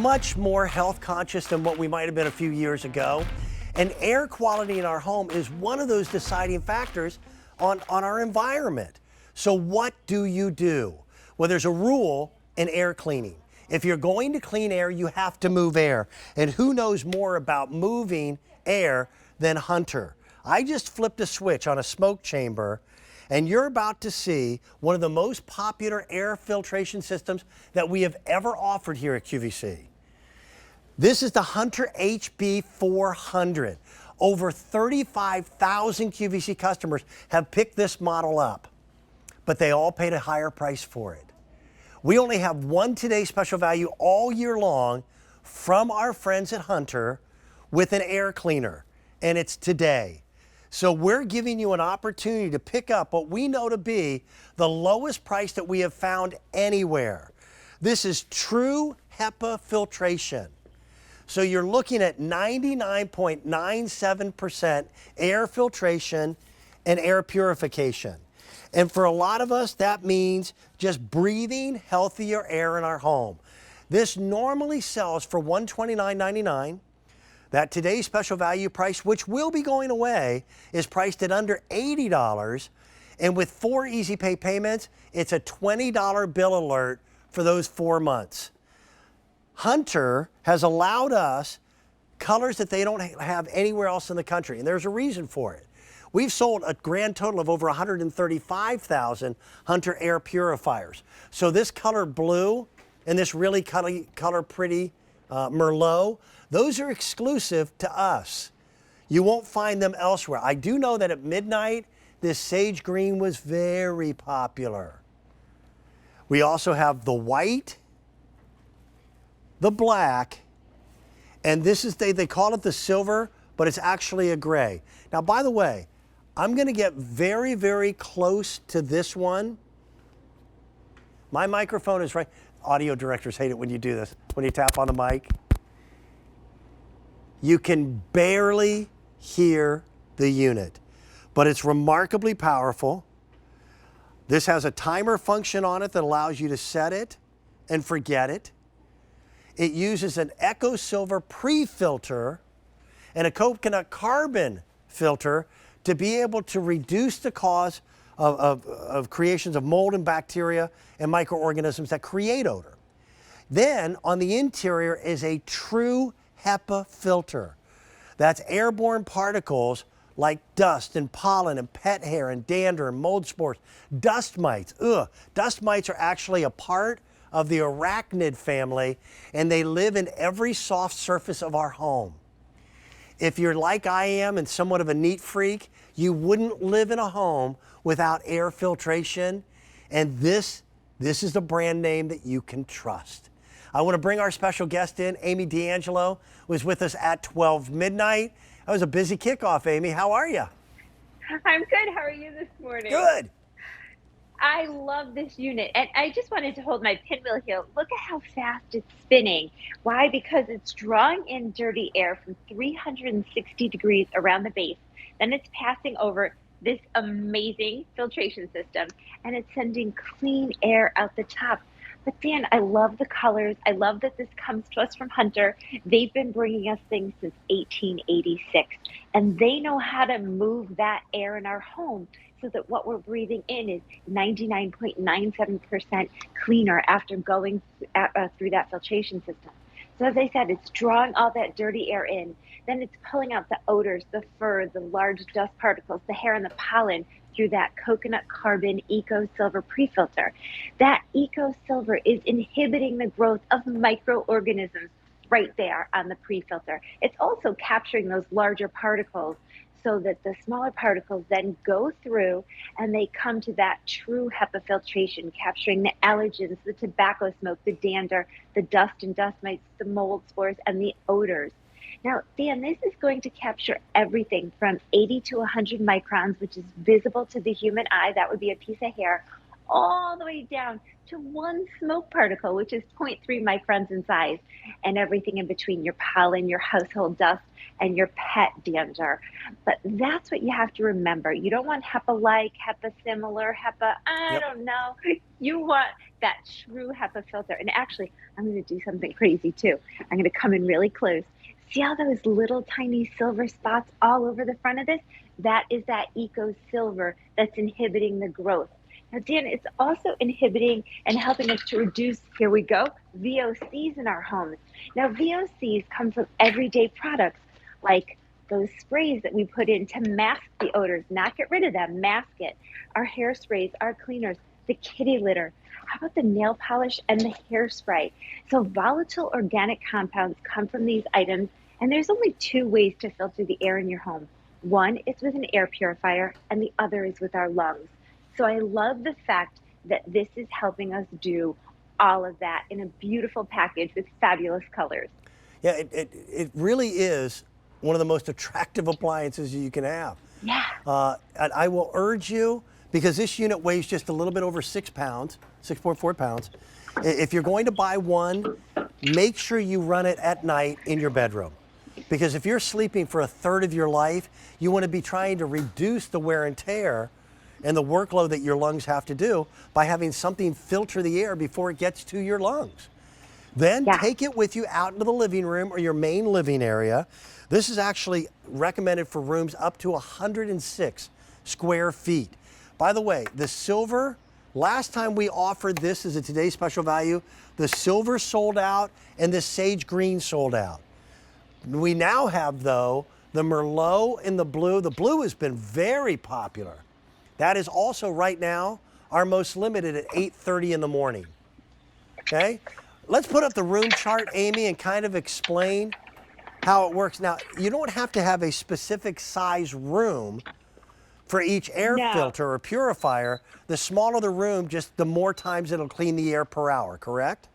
much more health conscious than what we might have been a few years ago. And air quality in our home is one of those deciding factors on our environment. So what do you do? Well, there's a rule in air cleaning. If you're going to clean air, you have to move air. And who knows more about moving air than Hunter? I just flipped a switch on a smoke chamber, and you're about to see one of the most popular air filtration systems that we have ever offered here at QVC. This is the Hunter HP400. Over 35,000 QVC customers have picked this model up, but they all paid a higher price for it. We only have one today special value all year long from our friends at Hunter with an air cleaner, and it's today. So we're giving you an opportunity to pick up what we know to be the lowest price that we have found anywhere. This is true HEPA filtration. So you're looking at 99.97% air filtration and air purification. And for a lot of us, that means just breathing healthier air in our home. This normally sells for $129.99. That today's special value price, which will be going away, is priced at under $80. And with 4 easy pay payments, it's a $20 bill alert for those 4 months. Hunter has allowed us colors that they don't have anywhere else in the country, and there's a reason for it. We've sold a grand total of over 135,000 Hunter air purifiers. So this color blue and this really color pretty Merlot, those are exclusive to us. You won't find them elsewhere. I do know that at midnight, this sage green was very popular. We also have the white, the black, and this is, they call it the silver, but it's actually a gray. Now, by the way, I'm gonna get very, very close to this one. My microphone is right. Audio directors hate it when you do this, when you tap on the mic. You can barely hear the unit, but it's remarkably powerful. This has a timer function on it that allows you to set it and forget it. It uses an EcoSilver pre-filter and a coconut carbon filter to be able to reduce the cause of creations of mold and bacteria and microorganisms that create odor. Then on the interior is a true HEPA filter. That's airborne particles like dust and pollen and pet hair and dander and mold spores, dust mites. Dust mites are actually a part of the arachnid family, and they live in every soft surface of our home. If you're like I am and somewhat of a neat freak, you wouldn't live in a home without air filtration, and this is the brand name that you can trust. I want to bring our special guest in. Amy D'Angelo was with us at 12 midnight. That was a busy kickoff, Amy. How are you? I'm good. How are you this morning? Good. I love this unit, and I just wanted to hold my pinwheel here. Look at how fast it's spinning. Why? Because it's drawing in dirty air from 360 degrees around the base. Then it's passing over this amazing filtration system, and it's sending clean air out the top. But Dan, I love the colors. I love that this comes to us from Hunter. They've been bringing us things since 1886, and they know how to move that air in our home so that what we're breathing in is 99.97% cleaner after going through that filtration system. So as I said, it's drawing all that dirty air in. Then it's pulling out the odors, the fur, the large dust particles, the hair and the pollen through that coconut carbon EcoSilver pre-filter. That EcoSilver is inhibiting the growth of microorganisms right there on the pre-filter. It's also capturing those larger particles so that the smaller particles then go through and they come to that true HEPA filtration, capturing the allergens, the tobacco smoke, the dander, the dust and dust mites, the mold spores, and the odors. Now, Dan, this is going to capture everything from 80 to 100 microns, which is visible to the human eye. That would be a piece of hair, all the way down to one smoke particle, which is zero point 0.3 microns in size, and everything in between, your pollen, your household dust, and your pet dander. But that's what you have to remember. You don't want HEPA-like, HEPA-similar, HEPA, I Yep. don't know. You want that true HEPA filter. And actually, I'm going to do something crazy too. I'm going to come in really close. See all those little tiny silver spots all over the front of this? That is that EcoSilver that's inhibiting the growth. Now, Dan, it's also inhibiting and helping us to reduce, here we go, VOCs in our homes. Now, VOCs come from everyday products like those sprays that we put in to mask the odors, not get rid of them, mask it. Our hairsprays, our cleaners, the kitty litter. How about the nail polish and the hairspray? So volatile organic compounds come from these items, and there's only two ways to filter the air in your home. One is with an air purifier, and the other is with our lungs. So I love the fact that this is helping us do all of that in a beautiful package with fabulous colors. Yeah, it really is one of the most attractive appliances you can have. Yeah. And I will urge you, because this unit weighs just a little bit over 6 pounds, 6.4 pounds. If you're going to buy one, make sure you run it at night in your bedroom. Because if you're sleeping for a third of your life, you want to be trying to reduce the wear and tear and the workload that your lungs have to do by having something filter the air before it gets to your lungs. Then take it with you out into the living room or your main living area. This is actually recommended for rooms up to 106 square feet. By the way, the silver, last time we offered this as a today's special value, the silver sold out and the sage green sold out. We now have, though, the Merlot and the blue. The blue has been very popular. That is also right now our most limited at 8:30 in the morning. Okay? Let's put up the room chart, Amy, and kind of explain how it works. Now, you don't have to have a specific size room for each air filter or purifier. The smaller the room, just the more times it'll clean the air per hour, correct?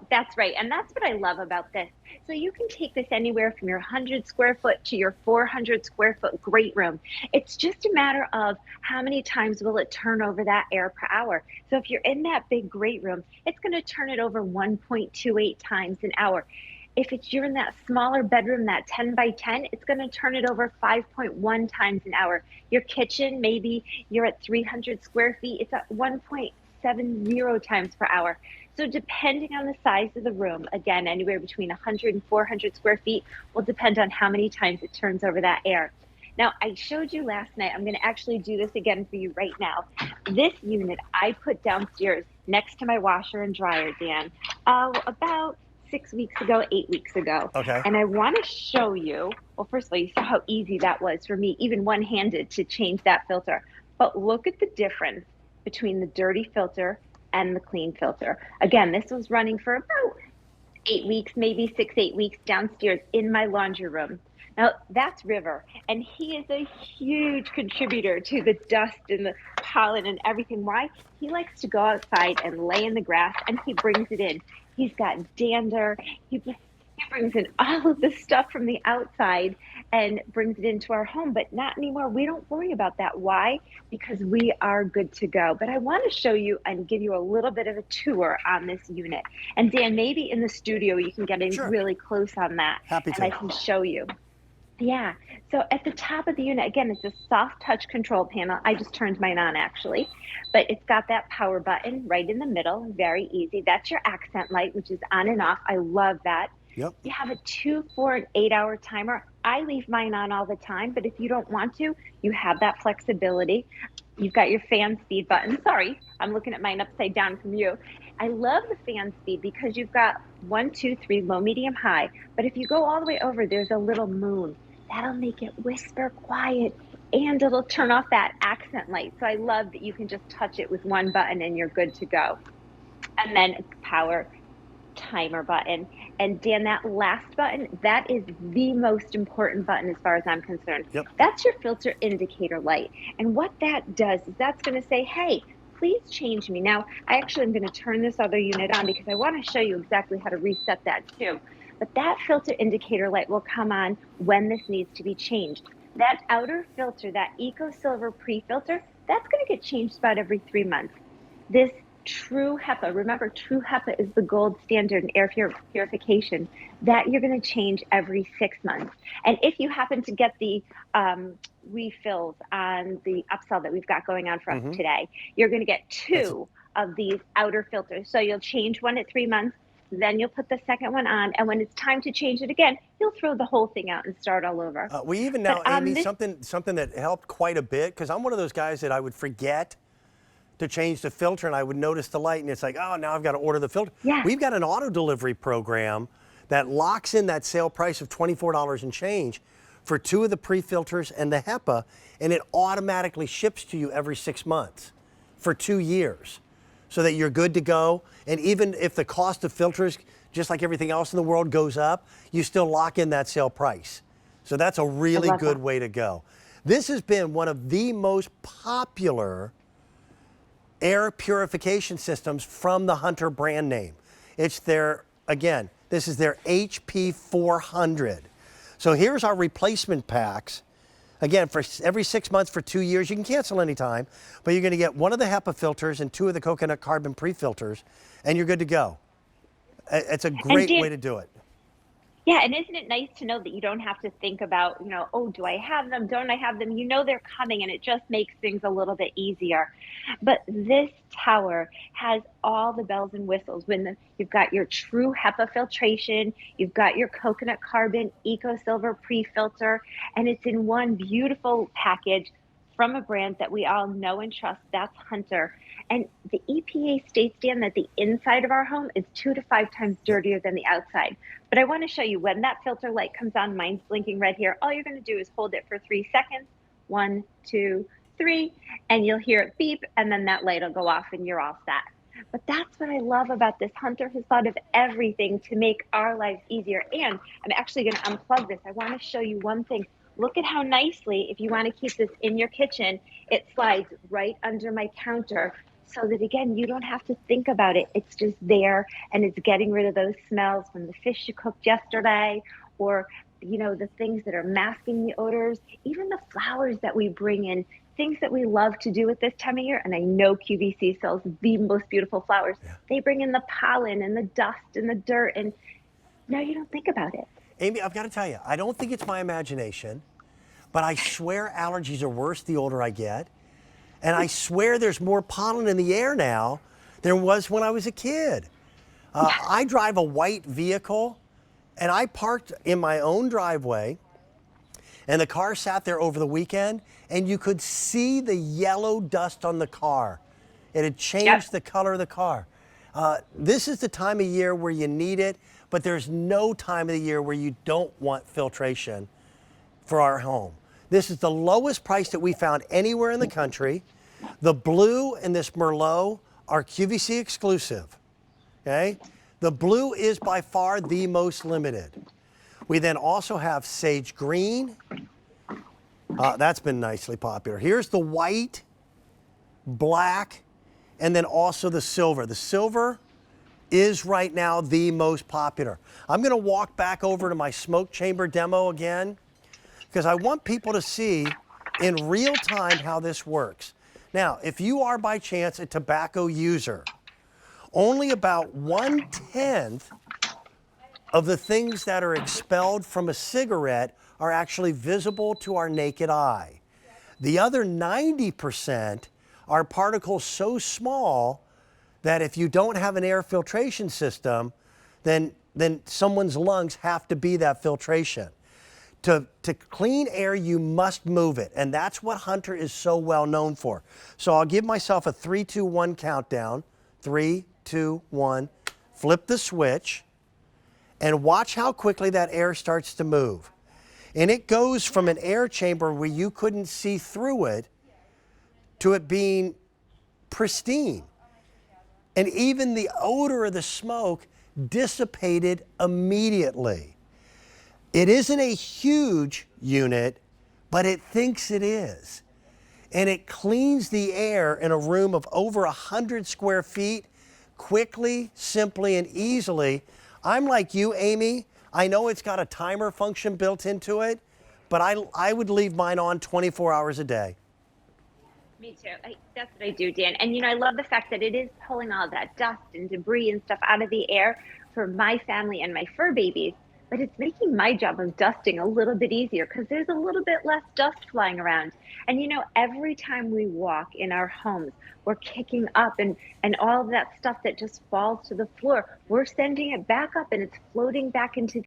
That's right. And that's what I love about this. So you can take this anywhere from your 100 square foot to your 400 square foot great room. It's just a matter of how many times will it turn over that air per hour. So if you're in that big great room, it's going to turn it over 1.28 times an hour. If you're in that smaller bedroom, that 10 by 10, it's going to turn it over 5.1 times an hour. Your kitchen, maybe you're at 300 square feet, it's at 1.70 times per hour. So depending on the size of the room, again, anywhere between 100 and 400 square feet will depend on how many times it turns over that air. Now, I showed you last night. I'm going to actually do this again for you right now. This unit I put downstairs next to my washer and dryer, Dan, about 6 weeks ago, 8 weeks ago. Okay. And I want to show you, well, first of all, you saw how easy that was for me, even one-handed, to change that filter. But look at the difference between the dirty filter and the clean filter. Again, this was running for about 8 weeks, maybe 6, 8 weeks downstairs in my laundry room. Now, that's River, and he is a huge contributor to the dust and the pollen and everything. Why? He likes to go outside and lay in the grass, and he brings it in. He's got dander. He brings in all of the stuff from the outside and brings it into our home, but not anymore. We don't worry about that. Why? Because we are good to go. But I want to show you and give you a little bit of a tour on this unit. And Dan, maybe in the studio you can get in really close on that. Happy to. And I can show you. Yeah, so at the top of the unit, again, it's a soft touch control panel. I just turned mine on actually, but it's got that power button right in the middle, very easy. That's your accent light, which is on and off. I love that. Yep. You have a 2, 4, and 8 hour timer. I leave mine on all the time, but if you don't want to, you have that flexibility. You've got your fan speed button. Sorry, I'm looking at mine upside down from you. I love the fan speed because you've got 1, 2, 3, low, medium, high. But if you go all the way over, there's a little moon. That'll make it whisper quiet, and it'll turn off that accent light. So I love that you can just touch it with one button and you're good to go. And then power timer button. And Dan, that last button, that is the most important button as far as I'm concerned. Yep. That's your filter indicator light. And what that does is that's going to say, hey, please change me. Now, I actually am going to turn this other unit on because I want to show you exactly how to reset that too. But that filter indicator light will come on when this needs to be changed. That outer filter, that EcoSilver pre-filter, that's going to get changed about every 3 months. This true HEPA, remember, true HEPA is the gold standard in air purification that you're going to change every 6 months. And if you happen to get the refills on the upsell that we've got going on for us today, you're going to get two of these outer filters. So you'll change one at 3 months, then you'll put the second one on, and when it's time to change it again, you'll throw the whole thing out and start all over. We even now, Amy, something that helped quite a bit, because I'm one of those guys that I would forget to change the filter, and I would notice the light, and it's like, oh, now I've got to order the filter. Yeah. We've got an auto delivery program that locks in that sale price of $24 and change for 2 of the pre-filters and the HEPA, and it automatically ships to you every 6 months for 2 years, so that you're good to go. And even if the cost of filters, just like everything else in the world, goes up, you still lock in that sale price. So that's a really good way to go. This has been one of the most popular air purification systems from the Hunter brand name. It's their, again, this is their HP400. So here's our replacement packs. Again, for every 6 months for 2 years, you can cancel anytime, but you're going to get 1 of the HEPA filters and 2 of the coconut carbon pre-filters, and you're good to go. It's a great way to do it. Yeah, and isn't it nice to know that you don't have to think about, you know, oh, do I have them? Don't I have them? You know they're coming, and it just makes things a little bit easier. But this tower has all the bells and whistles. You've got your true HEPA filtration, you've got your coconut carbon EcoSilver pre-filter, and it's in one beautiful package from a brand that we all know and trust. That's Hunter. And the EPA states, Dan, that the inside of our home is 2 to 5 times dirtier than the outside. But I want to show you, when that filter light comes on, mine's blinking red here, all you're going to do is hold it for 3 seconds. 1, 2, 3, and you'll hear it beep, and then that light will go off and you're all set. But that's what I love about this. Hunter has thought of everything to make our lives easier. And I'm actually going to unplug this. I want to show you one thing. Look at how nicely, if you want to keep this in your kitchen, it slides right under my counter, so that, again, you don't have to think about it. It's just there, and it's getting rid of those smells from the fish you cooked yesterday, or, you know, the things that are masking the odors, even the flowers that we bring in, things that we love to do at this time of year. And I know QVC sells the most beautiful flowers. Yeah. They bring in the pollen and the dust and the dirt, and now you don't think about it. Amy, I've got to tell you, I don't think it's my imagination, but I swear allergies are worse the older I get. And I swear there's more pollen in the air now than was when I was a kid. I drive a white vehicle, and I parked in my own driveway, and the car sat there over the weekend, and you could see the yellow dust on the car. It had changed the color of the car. This is the time of year where you need it, but there's no time of the year where you don't want filtration for our home. This is the lowest price that we found anywhere in the country. The blue and this Merlot are QVC exclusive, okay? The blue is by far the most limited. We then also have sage green. That's been nicely popular. Here's the white, black, and then also the silver. The silver is right now the most popular. I'm gonna walk back over to my smoke chamber demo again, because I want people to see in real time how this works. Now, if you are by chance a tobacco user, only about 1/10 of the things that are expelled from a cigarette are actually visible to our naked eye. The other 90% are particles so small that if you don't have an air filtration system, then someone's lungs have to be that filtration. To clean air, you must move it, and that's what Hunter is so well known for. So I'll give myself a 3, 2, 1 countdown. 3, 2, 1. Flip the switch, and watch how quickly that air starts to move. And it goes from an air chamber where you couldn't see through it to it being pristine. And even the odor of the smoke dissipated immediately. It isn't a huge unit, but it thinks it is. And it cleans the air in a room of over 100 square feet quickly, simply, and easily. I'm like you, Amy. I know it's got a timer function built into it, but I would leave mine on 24 hours a day. Me too. That's what I do, Dan. And I love the fact that it is pulling all that dust and debris and stuff out of the air for my family and my fur babies. But it's making my job of dusting a little bit easier because there's a little bit less dust flying around. And every time we walk in our homes, we're kicking up and all of that stuff that just falls to the floor, we're sending it back up and it's floating back into